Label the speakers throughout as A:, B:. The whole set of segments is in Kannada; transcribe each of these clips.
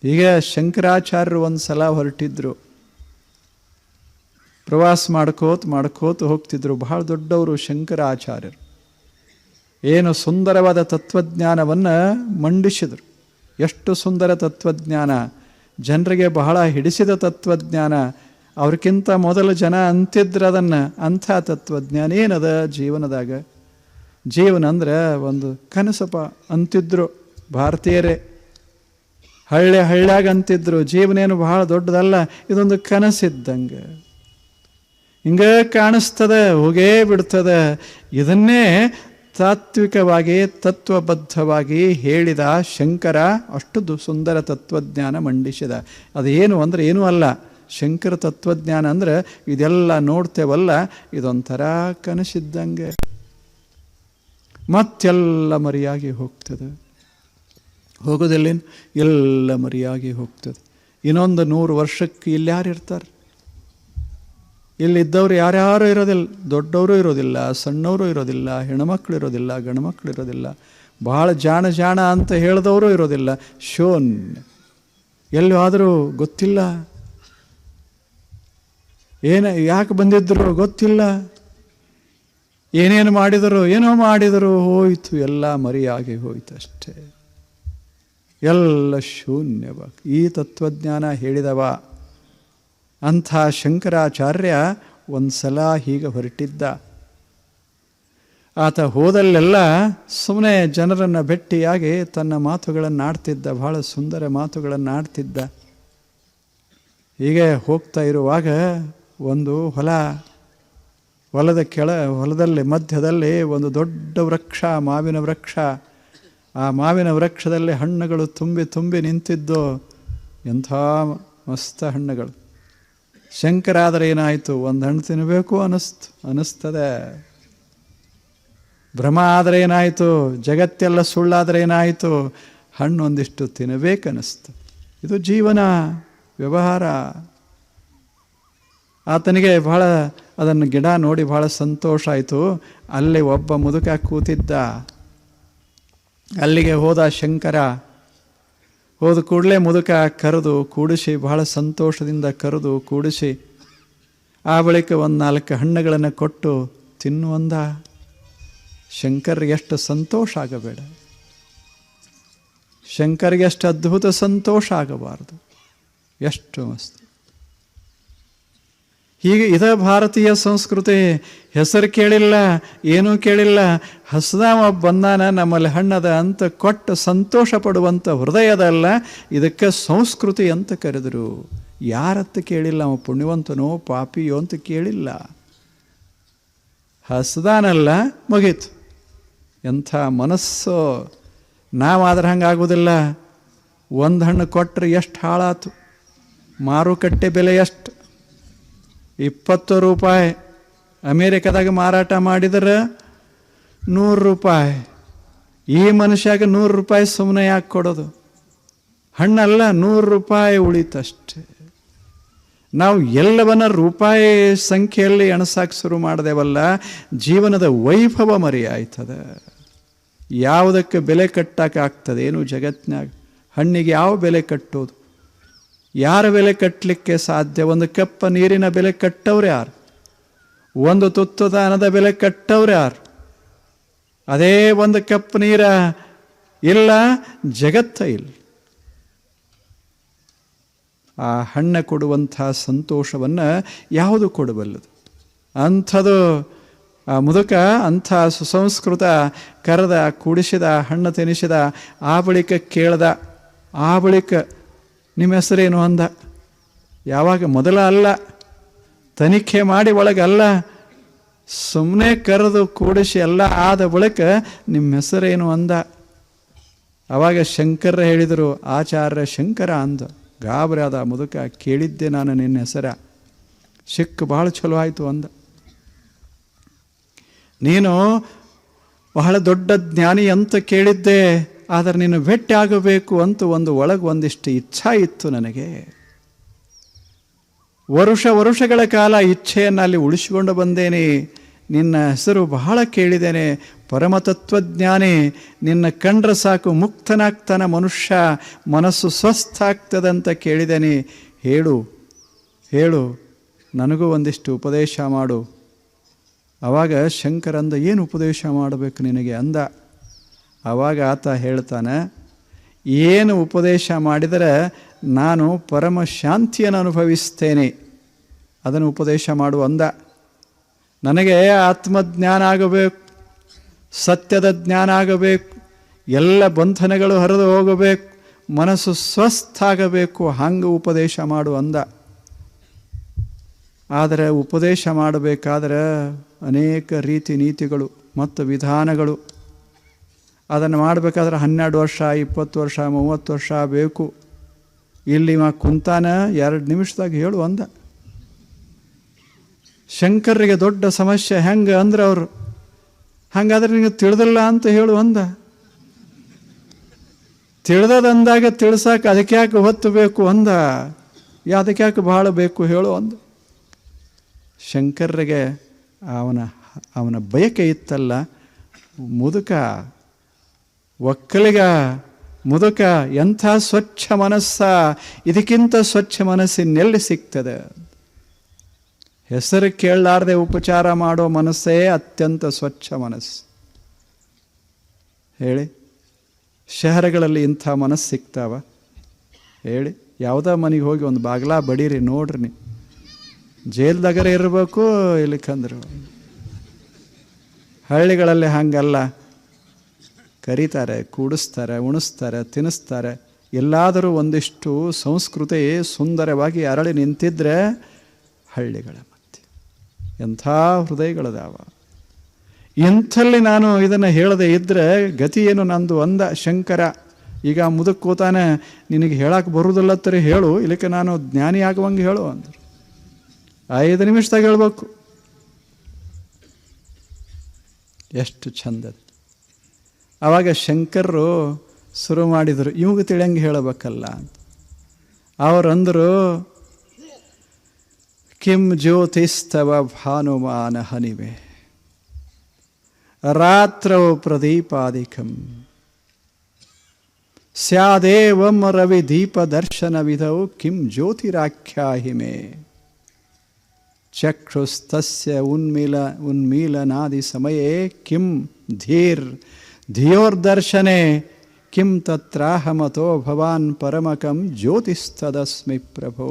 A: ಈಗ ಶಂಕರಾಚಾರ್ಯರು ಒಂದು ಸಲ ಹೊರಟಿದ್ರು, ಪ್ರವಾಸ ಮಾಡ್ಕೋತ ಹೋಗ್ತಿದ್ರು. ಬಹಳ ದೊಡ್ಡವರು ಶಂಕರಾಚಾರ್ಯರು. ಏನು ಸುಂದರವಾದ ತತ್ವಜ್ಞಾನವನ್ನು ಮಂಡಿಸಿದರು. ಎಷ್ಟು ಸುಂದರ ತತ್ವಜ್ಞಾನ, ಜನರಿಗೆ ಬಹಳ ಹಿಡಿಸಿದ ತತ್ವಜ್ಞಾನ. ಅವ್ರಿಗಿಂತ ಮೊದಲು ಜನ ಅಂತಿದ್ರು ಅದನ್ನು. ಅಂಥ ತತ್ವಜ್ಞಾನ ಏನದ ಜೀವನದಾಗ. ಜೀವನ ಅಂದ್ರೆ ಒಂದು ಕನಸಪ್ಪ ಅಂತಿದ್ರು ಭಾರತೀಯರೇ. ಹಳ್ಳ್ಯಾಗ ಅಂತಿದ್ರು ಜೀವನೇನು ಬಹಳ ದೊಡ್ಡದಲ್ಲ, ಇದೊಂದು ಕನಸಿದ್ದಂಗೆ, ಹಿಂಗೆ ಕಾಣಿಸ್ತದೆ ಹೋಗೇ ಬಿಡ್ತದೆ. ಇದನ್ನೇ ತಾತ್ವಿಕವಾಗಿ ತತ್ವಬದ್ಧವಾಗಿ ಹೇಳಿದ ಶಂಕರ. ಅಷ್ಟು ಸುಂದರ ತತ್ವಜ್ಞಾನ ಮಂಡಿಸಿದ. ಅದೇನು ಅಂದರೆ ಏನೂ ಅಲ್ಲ. ಶಂಕರ ತತ್ವಜ್ಞಾನ ಅಂದರೆ ಇದೆಲ್ಲ ನೋಡ್ತೇವಲ್ಲ, ಇದೊಂಥರ ಕನಸಿದ್ದಂಗೆ, ಮತ್ತೆಲ್ಲ ಮರೆಯಾಗಿ ಹೋಗ್ತದೆ. ಹೋಗೋದಿಲ್ಲೇನು, ಎಲ್ಲ ಮರೆಯಾಗಿ ಹೋಗ್ತದೆ. ಇನ್ನೊಂದು 100 ವರ್ಷಕ್ಕೆ ಇಲ್ಲಿ ಯಾರು ಇರ್ತಾರೆ? ಇಲ್ಲಿದ್ದವ್ರು ಯಾರ್ಯಾರು ಇರೋದಿಲ್ಲ. ದೊಡ್ಡವರು ಇರೋದಿಲ್ಲ, ಸಣ್ಣವರು ಇರೋದಿಲ್ಲ, ಹೆಣ್ಮಕ್ಳು ಇರೋದಿಲ್ಲ, ಗಂಡ್ಮಕ್ಳು ಇರೋದಿಲ್ಲ, ಭಾಳ ಜಾಣ ಅಂತ ಹೇಳಿದವರು ಇರೋದಿಲ್ಲ. ಶೂನ್ಯ. ಎಲ್ಲಿ ಆದರೂ ಗೊತ್ತಿಲ್ಲ, ಯಾಕೆ ಬಂದಿದ್ರು ಗೊತ್ತಿಲ್ಲ, ಏನೇನು ಮಾಡಿದರು, ಏನೋ ಮಾಡಿದರು, ಹೋಯಿತು, ಎಲ್ಲ ಮರೆಯಾಗಿ ಹೋಯಿತು ಅಷ್ಟೇ. ಎಲ್ಲ ಶೂನ್ಯವಾಗಿ ಈ ತತ್ವಜ್ಞಾನ ಹೇಳಿದವ. ಅಂಥ ಶಂಕರಾಚಾರ್ಯ ಒಂದು ಸಲ ಹೀಗೆ ಹೊರಟಿದ್ದ. ಆತ ಹೋದಲ್ಲೆಲ್ಲ ಸುಮ್ಮನೆ ಜನರನ್ನು ಭೇಟಿಯಾಗಿ ತನ್ನ ಮಾತುಗಳನ್ನು ಆಡ್ತಿದ್ದ. ಬಹಳ ಸುಂದರ ಮಾತುಗಳನ್ನು ಆಡ್ತಿದ್ದ. ಹೀಗೆ ಹೋಗ್ತಾ ಇರುವಾಗ ಒಂದು ಹೊಲದಲ್ಲಿ ಮಧ್ಯದಲ್ಲಿ ಒಂದು ದೊಡ್ಡ ವೃಕ್ಷ, ಮಾವಿನ ವೃಕ್ಷ. ಆ ಮಾವಿನ ವೃಕ್ಷದಲ್ಲಿ ಹಣ್ಣುಗಳು ತುಂಬಿ ನಿಂತಿದ್ದು. ಎಂಥ ಮಸ್ತ ಹಣ್ಣುಗಳು. ಶಂಕರಾದರೆ ಏನಾಯಿತು, ಒಂದು ಹಣ್ಣು ತಿನ್ನಬೇಕು ಅನ್ನಿಸ್ತದೆ. ಭ್ರಮ ಆದರೆ ಏನಾಯಿತು, ಜಗತ್ತೆಲ್ಲ ಸುಳ್ಳಾದರೆ ಏನಾಯಿತು, ಹಣ್ಣು ಒಂದಿಷ್ಟು ತಿನ್ನಬೇಕನ್ನಿಸ್ತು. ಇದು ಜೀವನ ವ್ಯವಹಾರ. ಆತನಿಗೆ ಬಹಳ ಅದನ್ನು ಗಿಡ ನೋಡಿ ಬಹಳ ಸಂತೋಷ ಆಯಿತು. ಅಲ್ಲಿ ಒಬ್ಬ ಮುದುಕ ಕೂತಿದ್ದ. ಅಲ್ಲಿಗೆ ಹೋದ ಶಂಕರ. ಹೋದ ಕೂಡಲೇ ಮುದುಕ ಕರೆದು ಕೂಡಿಸಿ, ಬಹಳ ಸಂತೋಷದಿಂದ ಕರೆದು ಕೂಡಿಸಿ, ಆ ಬಳಿಕ 4 ಹಣ್ಣುಗಳನ್ನು ಕೊಟ್ಟು ತಿನ್ನುವಂದ. ಶಂಕರ್ಗೆ ಎಷ್ಟು ಸಂತೋಷ ಆಗಬೇಡ, ಶಂಕರ್ಗೆ ಎಷ್ಟು ಅದ್ಭುತ ಸಂತೋಷ ಆಗಬಾರದು. ಎಷ್ಟು ಮಸ್ತ್. ಹೀಗೆ ಇದ ಭಾರತೀಯ ಸಂಸ್ಕೃತಿ. ಹೆಸರು ಕೇಳಿಲ್ಲ, ಏನೂ ಕೇಳಿಲ್ಲ, ಹಸದಾವ ಬಂದಾನ ನಮ್ಮಲ್ಲಿ ಹಣ್ಣದ ಅಂತ ಕೊಟ್ಟು ಸಂತೋಷ ಪಡುವಂಥ ಹೃದಯದಲ್ಲ, ಇದಕ್ಕೆ ಸಂಸ್ಕೃತಿ ಅಂತ ಕರೆದರು. ಯಾರತ್ತ ಕೇಳಿಲ್ಲ, ಅವ ಪುಣ್ಯವಂತನೋ ಪಾಪಿಯೋ ಅಂತ ಕೇಳಿಲ್ಲ. ಹಸದಾನಲ್ಲ, ಮುಗೀತು. ಎಂಥ ಮನಸ್ಸು. ನಾವಾದ್ರೆ ಹಂಗಾಗೋದಿಲ್ಲ. ಒಂದು ಹಣ್ಣು ಕೊಟ್ಟರೆ ಎಷ್ಟು ಹಾಳಾತು. ಮಾರುಕಟ್ಟೆ ಬೆಲೆ ಎಷ್ಟು? 20 ರೂಪಾಯಿ. ಅಮೇರಿಕಾದಾಗ ಮಾರಾಟ ಮಾಡಿದ್ರೆ 100 ರೂಪಾಯಿ. ಈ ಮನುಷ್ಯಾಗ 100 ರೂಪಾಯಿ ಸುಮ್ಮನೆ ಯಾಕೆ ಕೊಡೋದು? ಹಣ್ಣಲ್ಲ, 100 ರೂಪಾಯಿ ಉಳಿತಷ್ಟೆ. ನಾವು ಎಲ್ಲವನ್ನ ರೂಪಾಯಿ ಸಂಖ್ಯೆಯಲ್ಲಿ ಎಣಸಕ್ಕೆ ಶುರು ಮಾಡಿದೆವಲ್ಲ, ಜೀವನದ ವೈಭವ ಮರೆಯಾಯ್ತದೆ. ಯಾವುದಕ್ಕೆ ಬೆಲೆ ಕಟ್ಟಕ್ಕಾಗ್ತದೆ ಏನು ಜಗತ್ತಿನಾಗ? ಹಣ್ಣಿಗೆ ಯಾವ ಬೆಲೆ ಕಟ್ಟೋದು? ಯಾರ ಬೆಲೆ ಕಟ್ಟಲಿಕ್ಕೆ ಸಾಧ್ಯ? ಒಂದು ಕಪ್ಪ ನೀರಿನ ಬೆಲೆ ಕಟ್ಟವ್ರು ಯಾರು? ಒಂದು ತುತ್ತು ದಾನದ ಬೆಲೆ ಕಟ್ಟವ್ರು ಯಾರು? ಅದೇ ಒಂದು ಕಪ್ ನೀರ ಇಲ್ಲ, ಜಗತ್ತ ಇಲ್ಲ. ಆ ಹಣ್ಣು ಕೊಡುವಂಥ ಸಂತೋಷವನ್ನು ಯಾವುದು ಕೊಡಬಲ್ಲದು? ಅಂಥದ್ದು ಆ ಮುದುಕ ಅಂಥ ಸುಸಂಸ್ಕೃತ ಕರೆದ, ಕುಡಿಸಿದ, ಹಣ್ಣು ತಿನ್ನಿಸಿದ. ಆ ಬಳಿಕ ಕೇಳ್ದ. ಆ ಬಳಿಕ ನಿಮ್ಮ ಹೆಸರೇನು ಅಂದ. ಯಾವಾಗ? ಮೊದಲ ಅಲ್ಲ, ತನಿಖೆ ಮಾಡಿ ಒಳಗಲ್ಲ, ಸುಮ್ಮನೆ ಕರೆದು ಕೂಡಿಸಿ ಎಲ್ಲ ಆದ ಬಳಿಕ ನಿಮ್ಮ ಹೆಸರೇನು ಅಂದ. ಆವಾಗ ಶಂಕರ ಹೇಳಿದರು, ಆಚಾರ್ಯ ಶಂಕರ ಅಂದ. ಗಾಬರಿ ಆದ ಮುದುಕ. ಕೇಳಿದ್ದೆ ನಾನು ನಿನ್ನ ಹೆಸರ, ಸಿಕ್ಕ ಭಾಳ ಚಲೋ ಆಯಿತು ಅಂದ. ನೀನು ಬಹಳ ದೊಡ್ಡ ಜ್ಞಾನಿ ಅಂತ ಕೇಳಿದ್ದೆ, ಆದರೆ ನೀನು ಭೇಟಿ ಆಗಬೇಕು ಅಂತ ಒಂದಿಷ್ಟು ಇಚ್ಛಾ ಇತ್ತು ನನಗೆ. ವರ್ಷಗಳ ಕಾಲ ಇಚ್ಛೆಯನ್ನು ಅಲ್ಲಿ ಉಳಿಸಿಕೊಂಡು ಬಂದೇನೆ. ನಿನ್ನ ಹೆಸರು ಬಹಳ ಕೇಳಿದ್ದೇನೆ, ಪರಮತತ್ವಜ್ಞಾನಿ, ನಿನ್ನ ಕಂಡ್ರೆ ಸಾಕು ಮುಕ್ತನಾಗ್ತಾನ ಮನುಷ್ಯ, ಮನಸ್ಸು ಸ್ವಸ್ಥ ಆಗ್ತದಂತ ಕೇಳಿದ್ದೇನೆ. ಹೇಳು ಹೇಳು, ನನಗೂ ಒಂದಿಷ್ಟು ಉಪದೇಶ ಮಾಡು. ಆವಾಗ ಶಂಕರಂದ, ಏನು ಉಪದೇಶ ಮಾಡಬೇಕು ನಿನಗೆ ಅಂದ. ಆವಾಗ ಆತ ಹೇಳ್ತಾನೆ, ಏನು ಉಪದೇಶ ಮಾಡಿದರೆ ನಾನು ಪರಮ ಶಾಂತಿಯನ್ನು ಅನುಭವಿಸ್ತೇನೆ ಅದನ್ನು ಉಪದೇಶ ಮಾಡು ಅಂದ. ನನಗೆ ಆತ್ಮಜ್ಞಾನ ಆಗಬೇಕು, ಸತ್ಯದ ಜ್ಞಾನ ಆಗಬೇಕು, ಎಲ್ಲ ಬಂಧನಗಳು ಹರಿದು ಹೋಗಬೇಕು, ಮನಸ್ಸು ಸ್ವಸ್ಥ ಆಗಬೇಕು, ಹಂಗೆ ಉಪದೇಶ ಮಾಡು ಅಂದ. ಆದರೆ ಉಪದೇಶ ಮಾಡಬೇಕಾದ್ರೆ ಅನೇಕ ರೀತಿ ನೀತಿಗಳು ಮತ್ತು ವಿಧಾನಗಳು. ಅದನ್ನು ಮಾಡಬೇಕಾದ್ರೆ 12 ವರ್ಷ 20 ವರ್ಷ 30 ವರ್ಷ ಬೇಕು. ಇಲ್ಲಿ ಕುಂತಾನ 2 ನಿಮಿಷದಾಗ ಹೇಳು ಅಂದ. ಶಂಕರರಿಗೆ ದೊಡ್ಡ ಸಮಸ್ಯೆ ಹೆಂಗೆ ಅಂದ್ರೆ ಅವರು, ಹಂಗಾದ್ರೆ ನಿನಗೆ ತಿಳಿದಿಲ್ಲ ಅಂತ ಹೇಳು ಅಂದ. ತಿಳಿದದಂದಾಗ ತಿಳಿಸಾಕ ಅದಕ್ಕೆ ಯಾಕೆ ಹೊತ್ತು ಬೇಕು ಅಂದ. ಅದಕ್ಕೆ ಯಾಕೆ ಭಾಳ ಬೇಕು ಹೇಳು ಅಂದ. ಶಂಕರರಿಗೆ ಅವನ ಬಯಕೆ ಇತ್ತಲ್ಲ, ಮುದುಕ ಒಕ್ಕಲಿಗ ಮುದುಕ, ಎಂಥ ಸ್ವಚ್ಛ ಮನಸ್ಸ, ಇದಕ್ಕಿಂತ ಸ್ವಚ್ಛ ಮನಸ್ಸಿನೆಲ್ಲಿ ಸಿಗ್ತದೆ. ಹೆಸರು ಕೇಳಲಾರದೆ ಉಪಚಾರ ಮಾಡೋ ಮನಸ್ಸೇ ಅತ್ಯಂತ ಸ್ವಚ್ಛ ಮನಸ್ಸು. ಹೇಳಿ, ಶಹರಗಳಲ್ಲಿ ಇಂಥ ಮನಸ್ಸು ಸಿಗ್ತಾವ ಹೇಳಿ? ಯಾವುದೋ ಮನೆಗೆ ಹೋಗಿ ಒಂದು ಬಾಗಿಲ ಬಡೀರಿ ನೋಡ್ರಿ, ನೀವು ಜೈಲ್ದಾಗರೆ ಇರಬೇಕು, ಇಲ್ಲಿಕಂದ್ರು ಹಳ್ಳಿಗಳಲ್ಲಿ ಹಂಗಲ್ಲ. ಕರೀತಾರೆ, ಕೂಡಿಸ್ತಾರೆ, ಉಣಿಸ್ತಾರೆ, ತಿನ್ನಿಸ್ತಾರೆ. ಎಲ್ಲಾದರೂ ಒಂದಿಷ್ಟು ಸಂಸ್ಕೃತಿ ಸುಂದರವಾಗಿ ಅರಳಿ ನಿಂತಿದ್ರೆ ಹಳ್ಳಿಗಳ ಮಧ್ಯೆ ಎಂಥ ಹೃದಯಗಳದಾವ. ಇಂಥಲ್ಲಿ ನಾನು ಇದನ್ನು ಹೇಳದೆ ಇದ್ದರೆ ಗತಿ ಏನು ನಂದು ಅಂದ ಶಂಕರ. ಈಗ ಮುದಕ್ಕೋತಾನೆ, ನಿನಗೆ ಹೇಳಕ್ಕೆ ಬರುವುದಿಲ್ಲತ್ತರಿ ಹೇಳು, ಇಲ್ಲಕ್ಕೆ ನಾನು ಜ್ಞಾನಿ ಆಗುವಂಗೆ ಹೇಳು ಅಂದರು. 5 ನಿಮಿಷದಾಗ ಹೇಳ್ಬೇಕು. ಎಷ್ಟು ಚಂದದ. ಆವಾಗ ಶಂಕರರು ಶುರು ಮಾಡಿದರು, ಇವಾಗ ತಿಳಿಯಂಗೆ ಹೇಳಬೇಕಲ್ಲ ಅಂತ. ಅವರಂದರು, ಕಿಂ ಜ್ಯೋತಿಸ್ತವ ಭಾನುಮಾನ ಹನಿವೆ ರಾತ್ರೌ ಪ್ರದೀಪಾದಿಕಂ ಸ್ಯಾದೇವಂ ರವಿ ದೀಪ ದರ್ಶನ ವಿಧೌ ಕಿಂ ಜ್ಯೋತಿರಾಖ್ಯಾಹಿಮೆ ಚಕ್ಷುಸ್ತಸ್ಯ ಉನ್ಮೀಲನಾದಿ ಸಮಯೇ ಕಿಂ ಧಿಯೋರ್ದರ್ಶನೆ ಕಿಂ ತತ್ರಾಹಮತೋ ಭವಾನ್ ಪರಮಕಂ ಜ್ಯೋತಿಸ್ತದಸ್ಮಿ ಪ್ರಭೋ.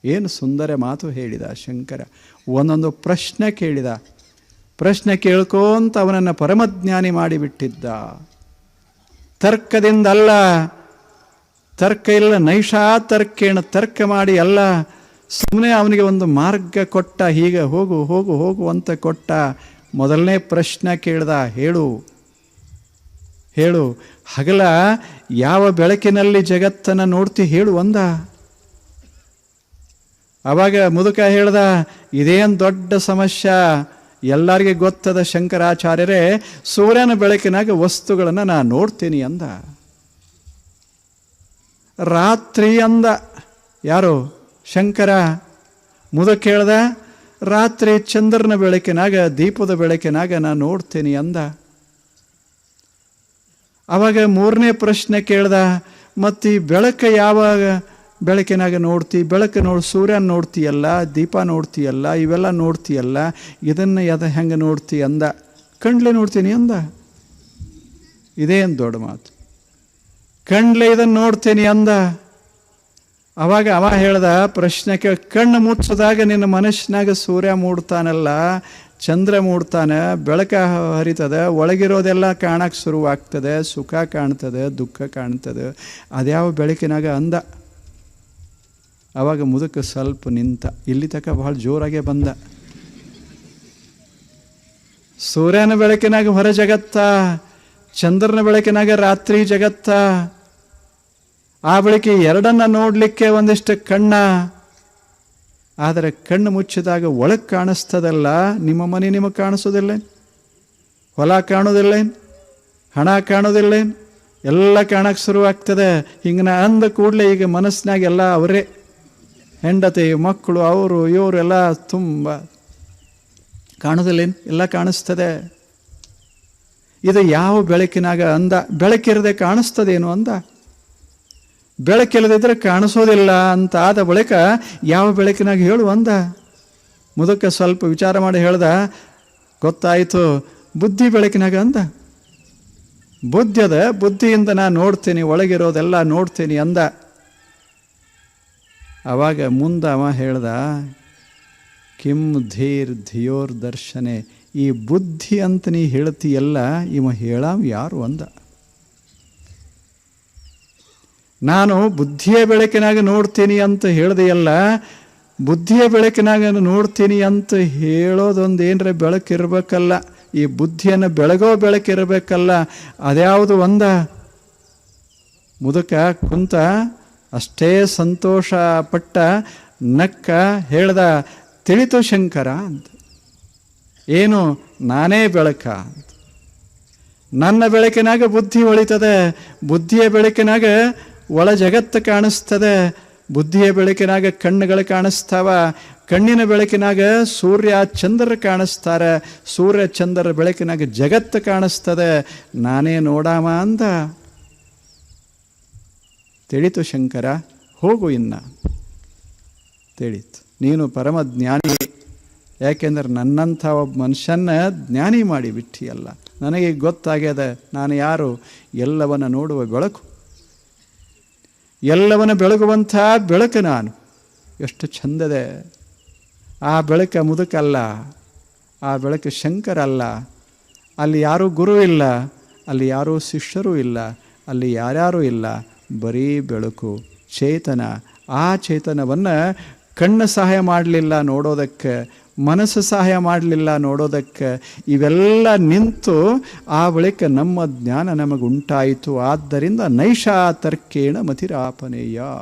A: ಏನು ಸುಂದರ ಮಾತು ಹೇಳಿದ ಶಂಕರ. ಒಂದೊಂದು ಪ್ರಶ್ನೆ ಕೇಳಿದ. ಪ್ರಶ್ನೆ ಕೇಳ್ಕೋಂತ ಅವನನ್ನು ಪರಮಜ್ಞಾನಿ ಮಾಡಿಬಿಟ್ಟಿದ್ದ. ತರ್ಕದಿಂದಲ್ಲ, ತರ್ಕ ಇಲ್ಲ, ನೈಷಾ ತರ್ಕೇಣ ತರ್ಕ ಮಾಡಿ ಅಲ್ಲ, ಸುಮ್ಮನೆ ಅವನಿಗೆ ಒಂದು ಮಾರ್ಗ ಕೊಟ್ಟ. ಹೀಗೆ ಹೋಗು ಹೋಗು ಹೋಗು ಅಂತ ಕೊಟ್ಟ. ಮೊದಲನೇ ಪ್ರಶ್ನೆ ಕೇಳ್ದ, ಹೇಳು ಹೇಳು, ಹಗಲ ಯಾವ ಬೆಳಕಿನಲ್ಲಿ ಜಗತ್ತನ್ನು ನೋಡ್ತಿ ಹೇಳು ಅಂದ. ಅವಾಗ ಮುದುಕ ಹೇಳ್ದ, ಇದೇನು ದೊಡ್ಡ ಸಮಸ್ಯೆ, ಎಲ್ಲರಿಗೆ ಗೊತ್ತದ ಶಂಕರಾಚಾರ್ಯರೇ, ಸೂರ್ಯನ ಬೆಳಕಿನಾಗ ವಸ್ತುಗಳನ್ನು ನಾನು ನೋಡ್ತೀನಿ ಅಂದ. ರಾತ್ರಿ ಅಂದ. ಯಾರು? ಶಂಕರ. ಮುದುಕ ಹೇಳ್ದ, ರಾತ್ರಿ ಚಂದ್ರನ ಬೆಳಕಿನಾಗ, ದೀಪದ ಬೆಳಕಿನಾಗ ನಾನು ನೋಡ್ತೀನಿ ಅಂದ. ಅವಾಗ 3ನೇ ಪ್ರಶ್ನೆ ಕೇಳ್ದ, ಮತ್ತು ಈ ಬೆಳಕು ಯಾವಾಗ ಬೆಳಕಿನಾಗ ನೋಡ್ತಿ? ಬೆಳಕು ಸೂರ್ಯನ ನೋಡ್ತೀಯಲ್ಲ, ದೀಪ ನೋಡ್ತೀಯಲ್ಲ, ಇವೆಲ್ಲ ನೋಡ್ತೀಯಲ್ಲ, ಇದನ್ನು ಹೆಂಗೆ ನೋಡ್ತಿ ಅಂದ. ಕಣ್ಲೆ ನೋಡ್ತೀನಿ ಅಂದ. ಇದೇನು ದೊಡ್ಡ ಮಾತು, ಕಣ್ಲೆ ಇದನ್ನು ನೋಡ್ತೀನಿ ಅಂದ. ಅವಾಗ ಅವ ಹೇಳ್ದ, ಪ್ರಶ್ನೆ ಕಣ್ಣು ಮುಚ್ಚದಾಗ ನಿನ್ನ ಮನಸ್ಸಿನಾಗ ಸೂರ್ಯ ಮೂಡ್ತಾನಲ್ಲ, ಚಂದ್ರ ಮೂಡ್ತಾನೆ, ಬೆಳಕ ಹರಿತದೆ, ಒಳಗಿರೋದೆಲ್ಲ ಕಾಣಕ್ಕೆ ಶುರುವಾಗ್ತದೆ, ಸುಖ ಕಾಣ್ತದೆ, ದುಃಖ ಕಾಣ್ತದೆ, ಅದ್ಯಾವ ಬೆಳಕಿನಾಗ ಅಂದ. ಆವಾಗ ಮುದುಕ ಸ್ವಲ್ಪ ನಿಂತ. ಇಲ್ಲಿ ತನಕ ಭಾಳ ಜೋರಾಗೆ ಬಂದ. ಸೂರ್ಯನ ಬೆಳಕಿನಾಗ ಹೊರ ಜಗತ್ತ, ಚಂದ್ರನ ಬೆಳಕಿನಾಗ ರಾತ್ರಿ ಜಗತ್ತ. ಆ ಬೆಳಕಿ ಎರಡನ್ನ ನೋಡಲಿಕ್ಕೆ ಒಂದಿಷ್ಟು ಕಣ್ಣ. ಆದರೆ ಕಣ್ಣು ಮುಚ್ಚಿದಾಗ ಒಳಗೆ ಕಾಣಿಸ್ತದಲ್ಲ, ನಿಮ್ಮ ಮನೆ ನಿಮಗೆ ಕಾಣಿಸೋದಿಲ್ಲ, ಹೊಲ ಕಾಣೋದಿಲ್ಲೇನು, ಹಣ ಕಾಣೋದಿಲ್ಲೇನು, ಎಲ್ಲ ಕಾಣಕ್ಕೆ ಶುರುವಾಗ್ತದೆ. ಹಿಂಗೆ ನಾ ಅಂದ ಕೂಡಲೇ ಈಗ ಮನಸ್ಸಿನಾಗೆಲ್ಲ ಅವರೇ, ಹೆಂಡತಿ ಮಕ್ಕಳು ಅವರು ಇವರು ಎಲ್ಲ ತುಂಬ ಕಾಣೋದಿಲ್ಲೇನು, ಎಲ್ಲ ಕಾಣಿಸ್ತದೆ. ಇದು ಯಾವ ಬೆಳಕಿನಾಗ ಅಂದ? ಬೆಳಕಿರದೆ ಕಾಣಿಸ್ತದೇನು ಅಂದ? ಬೆಳಕಿಲ್ಲದಿದ್ರೆ ಕಾಣಿಸೋದಿಲ್ಲ ಅಂತ ಆದ ಬಳಿಕ ಯಾವ ಬೆಳಕಿನಾಗ ಹೇಳು ಅಂದ? ಮುದಕ್ಕೆ ಸ್ವಲ್ಪ ವಿಚಾರ ಮಾಡಿ ಹೇಳ್ದ, ಗೊತ್ತಾಯಿತು ಬುದ್ಧಿ ಬೆಳಕಿನಾಗ ಅಂದ. ಬುದ್ಧಿ ಅದ, ಬುದ್ಧಿಯಿಂದ ನಾನು ನೋಡ್ತೀನಿ, ಒಳಗಿರೋದೆಲ್ಲ ನೋಡ್ತೀನಿ ಅಂದ. ಆವಾಗ ಮುಂದೆ ಅವ ಹೇಳ್ದ, ಕಿಂ ಧೀರ್ ಧಿಯೋರ್ ದರ್ಶನೆ, ಈ ಬುದ್ಧಿ ಅಂತ ನೀ ಹೇಳ್ತೀಯಲ್ಲ, ಇವ ಹೇಳಾವ ಯಾರು ಅಂದ. ನಾನು ಬುದ್ಧಿಯ ಬೆಳಕಿನಾಗ ನೋಡ್ತೀನಿ ಅಂತ ಹೇಳ್ದೆಯಲ್ಲ, ಬುದ್ಧಿಯ ಬೆಳಕಿನಾಗ ನೋಡ್ತೀನಿ ಅಂತ ಹೇಳೋದೊಂದು ಏನರ ಬೆಳಕಿರ್ಬೇಕಲ್ಲ, ಈ ಬುದ್ಧಿಯನ್ನು ಬೆಳಗೋ ಬೆಳಕಿರಬೇಕಲ್ಲ, ಅದ್ಯಾವುದು ಅಂದ. ಮುದುಕ ಕುಂತ ಅಷ್ಟೇ ಸಂತೋಷ ಪಟ್ಟ, ನಕ್ಕ, ಹೇಳ್ದ, ತಿಳಿತು ಶಂಕರ ಅಂತ. ಏನು? ನಾನೇ ಬೆಳಕ ಅಂತ. ನನ್ನ ಬೆಳಕಿನಾಗ ಬುದ್ಧಿ ಹೊಳಿತದೆ, ಬುದ್ಧಿಯ ಬೆಳಕಿನಾಗ ಒಳ ಜಗತ್ತು ಕಾಣಿಸ್ತದೆ, ಬುದ್ಧಿಯ ಬೆಳಕಿನಾಗ ಕಣ್ಣುಗಳು ಕಾಣಿಸ್ತಾವ, ಕಣ್ಣಿನ ಬೆಳಕಿನಾಗ ಸೂರ್ಯ ಚಂದ್ರ ಕಾಣಿಸ್ತಾರೆ, ಸೂರ್ಯ ಚಂದ್ರ ಬೆಳಕಿನಾಗ ಜಗತ್ತು ಕಾಣಿಸ್ತದೆ, ನಾನೇ ನೋಡಾಮ ಅಂದ. ತಿಳಿತು ಶಂಕರ, ಹೋಗು ಇನ್ನ. ತಿಳಿತು, ನೀನು ಪರಮ ಜ್ಞಾನಿ. ಯಾಕೆಂದ್ರೆ ನನ್ನಂಥ ಒಬ್ಬ ಮನುಷ್ಯನ ಜ್ಞಾನಿ ಮಾಡಿ ಬಿಟ್ಟಿಯಲ್ಲ. ನನಗೆ ಗೊತ್ತಾಗ್ಯದ ನಾನು ಯಾರು, ಎಲ್ಲವನ್ನ ನೋಡುವ ಬೆಳಕು, ಎಲ್ಲವನ್ನ ಬೆಳಗುವಂಥ ಬೆಳಕು ನಾನು. ಎಷ್ಟು ಚಂದದೆ ಆ ಬೆಳಕ. ಮುದುಕಲ್ಲ, ಆ ಬೆಳಕು ಶಂಕರ ಅಲ್ಲ. ಅಲ್ಲಿ ಯಾರೂ ಗುರು ಇಲ್ಲ, ಅಲ್ಲಿ ಯಾರೂ ಶಿಷ್ಯರೂ ಇಲ್ಲ, ಅಲ್ಲಿ ಯಾರ್ಯಾರೂ ಇಲ್ಲ, ಬರೀ ಬೆಳಕು, ಚೇತನ. ಆ ಚೇತನವನ್ನು ಕಣ್ಣು ಸಹಾಯ ಮಾಡಲಿಲ್ಲ ನೋಡೋದಕ್ಕೆ, ಮನಸ್ಸು ಸಹಾಯ ಮಾಡಲಿಲ್ಲ ನೋಡೋದಕ್ಕೆ. ಇವೆಲ್ಲ ನಿಂತು ಆ ಬಳಿಕ ನಮ್ಮ ಜ್ಞಾನ ನಮಗುಂಟಾಯಿತು. ಆದ್ದರಿಂದ ನೈಷಾ ತರ್ಕೇಣ ಮತಿರಾಪನೇಯ.